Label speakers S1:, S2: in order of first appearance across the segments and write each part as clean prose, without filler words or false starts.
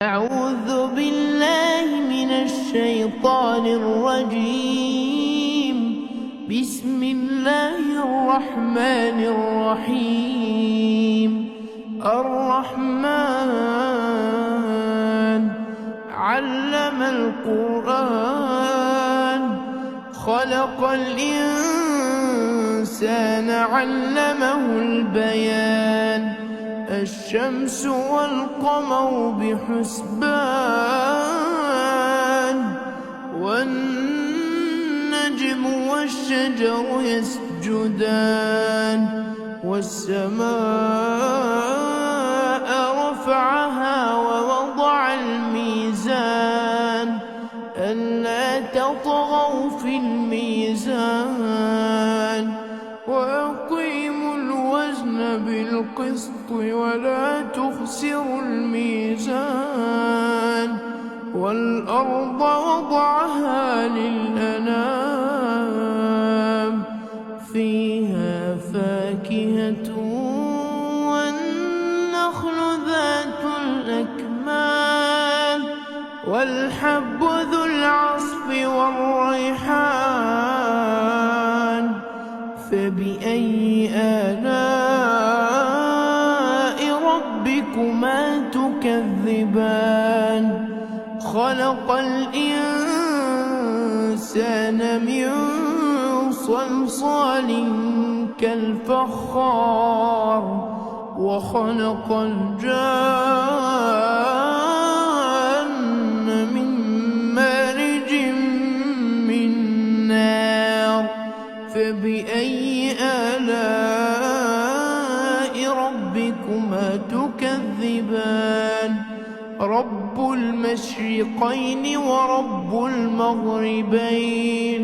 S1: أعوذ بالله من الشيطان الرجيم. بسم الله الرحمن الرحيم. الرحمن علم القرآن، خلق الإنسان علمه البيان. الشمس والقمر بحسبان، والنجم والشجر يسجدان. والسماء رفعها ووضع الميزان، ألا تطغوا في الميزان. وأقيموا الوزن بالقسط ولا تخسروا الميزان. والأرض وضعها للأنام، فيها فاكهة والنخل ذات الأكمام، والحب ذو العصف والريحان. فبأي آلاء ربكما تكذبان؟ خلق الإنسان من صلصال كالفخار، وخلق الجان من مارج من نار. فبأي آلاء ربكما تكذبان؟ رب المشرقين ورب المغربين.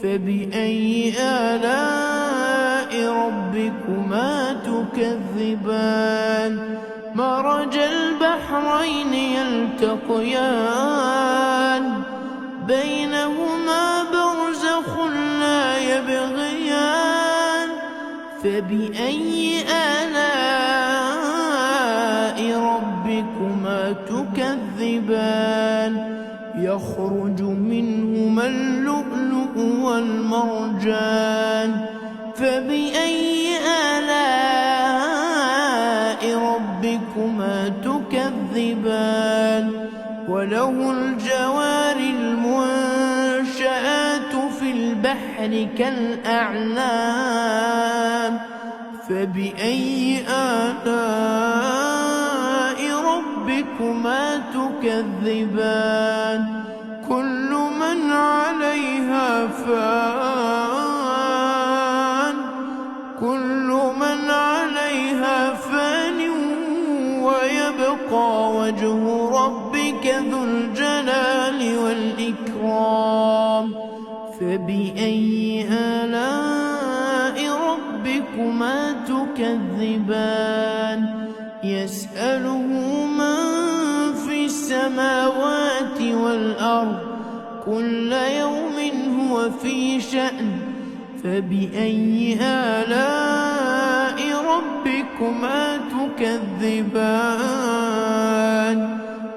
S1: فبأي آلاء ربكما تكذبان؟ مرج البحرين يلتقيان، بينهما برزخ لا يبغيان. فبأي آلاء ربكما تكذبان؟ يخرج منهما اللؤلؤ والمرجان. فبأي آلاء ربكما تكذبان؟ وله الجوار المنشآت في البحر كالأعلام. فبأي آلاء ربكما تكذبان؟ كل من عليها فان، كل من عليها فان، ويبقى وجه ربك ذو الجلال والإكرام. فبأي آلاء ربكما تكذبان؟ يسأله من في السماوات والأرض، كل يوم هو في شأن. فبأي آلاء ربكما تكذبان؟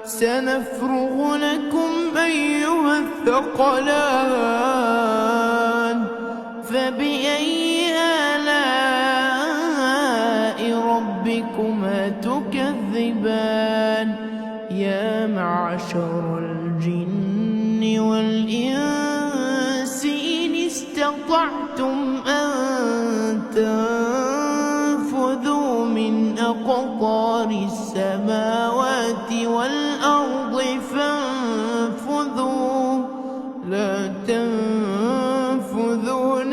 S1: سنفرغ لكم أيها الثقلان. فبأي آلاء ربكما تكذبان؟ يا معشر الجن والإنس إن استطعتم أن تنفذوا من أقطار السماوات والأرض فانفذوا، لا تنفذون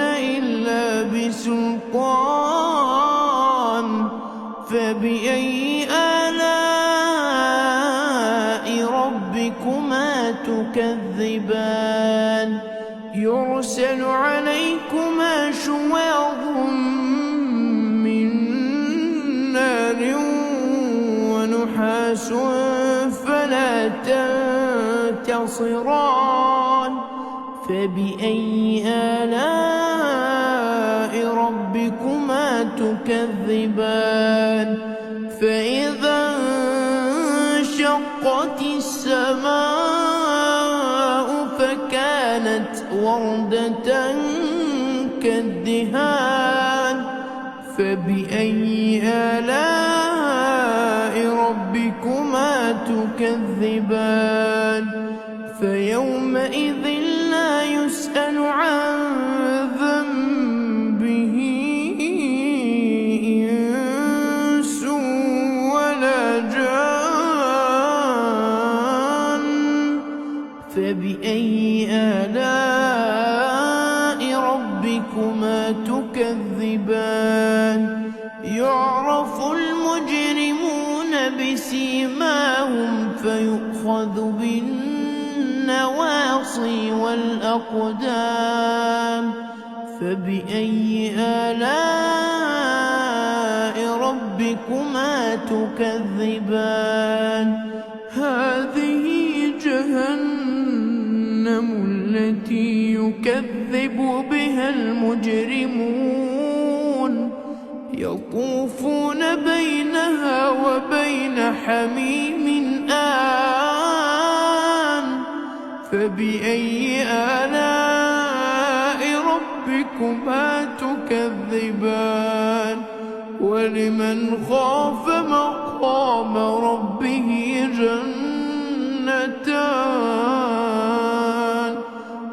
S1: إلا بسلطان. فبأي آلاء ربكما تكذبان؟ يرسل عليكما شواظ من نار ونحاس فلا تنتصران. فبأي آلاء ربكما تكذبان؟ فإذا انشقت وانشقت السماء فكانت وردة كالدهان فبأي آلاء ربكما تكذبان فيومئذ لا يسأل عن ذنبه إنس ولا جان فبأي آلاء ربكما تكذبان يعرف المجرمون بسيماهم فيؤخذ بالنواصي والأقدام فبأي آلاء ربكما تكذبان هذه جهنم التي يكذب بها المجرمون يطوفون بينها وبين حميم آن فبأي آلاء ربكما تكذبان ولمن خاف مقام ربه جنتان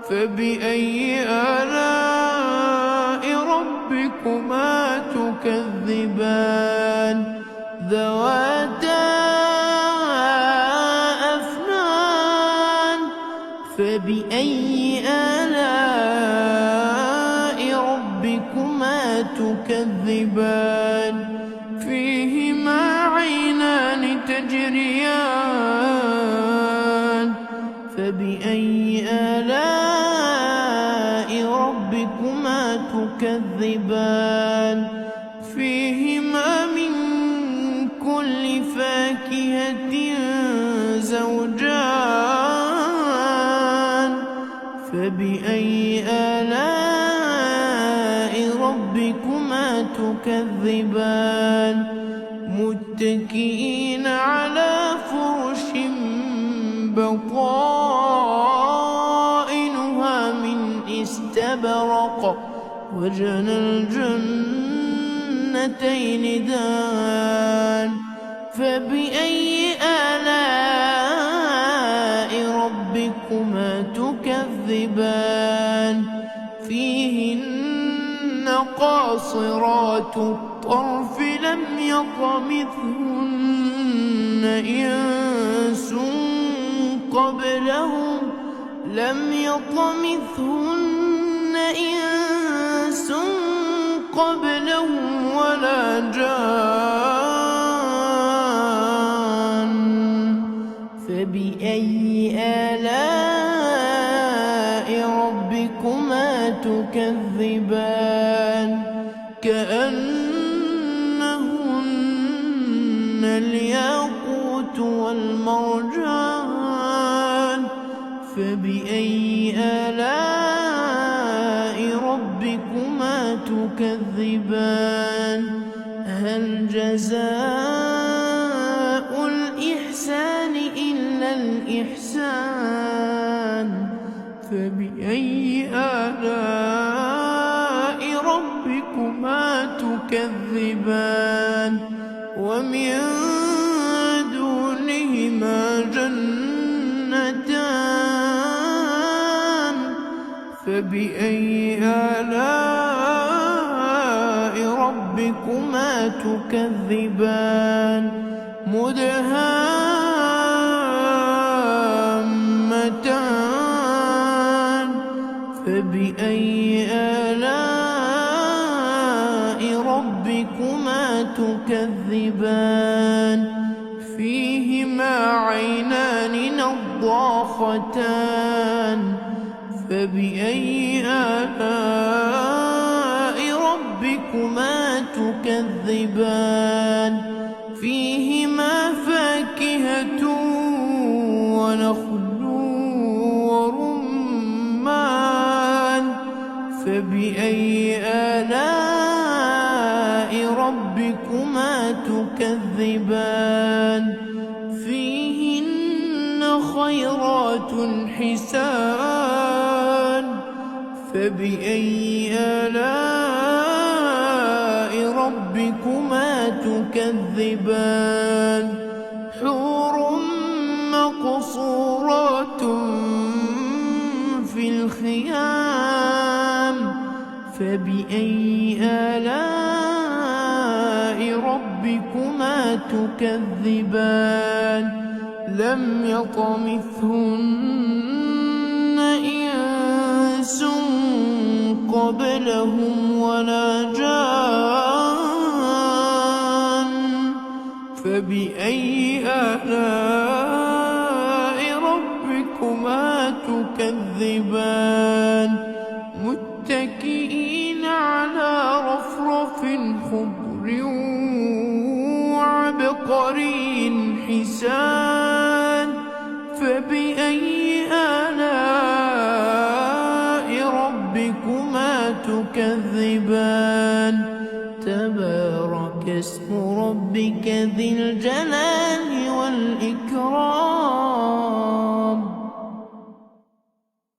S1: فبأي آلاء ربكما تكذبان ذواتا أفنان فبأي آلاء ربكما تكذبان فيهما عينان تجريان فبأي آلاء ربكما تكذبان فيهما من كل فاكهة زوجان فبأي آلاء ربكما تكذبان متكئين على فرش بطائنها من استبرق وجنى الجنتين دان فبأي آلاء ربكما تكذبان فيهن قاصرات الطرف لم يطمثهن إنس قبلهم ولا جان فبأي آلاء ربكما تكذبان كأنهن الياقوت والمرجان فبأي آلاء ربكما تكذبان هل جزاء الإحسان إلا الإحسان فبأي آلاء ربكما تكذبان ومن دونهما جنتان فبأي آلاء ربكما تكذبان مدهامتان فبأي آلاء ربكما تكذبان فيهما عينان نضاختان فبأي آلاء ربكما تكذبان فيهما فاكهة ونخل ورمان فبأي آلاء ربكما تكذبان فيهن خيرات حسان فبأي آلاء ربكما تكذبان حور مقصورات في الخيام فبأي آلاء ربكما تكذبان لم يطمثهن إنس قبلهم ولا جان فبأي آلاء ربكما تكذبان متكئين على رفرف خضر وعبقري حسان فبأي آلاء ربكما تكذبان تبارك اسم ربك ذي الجلال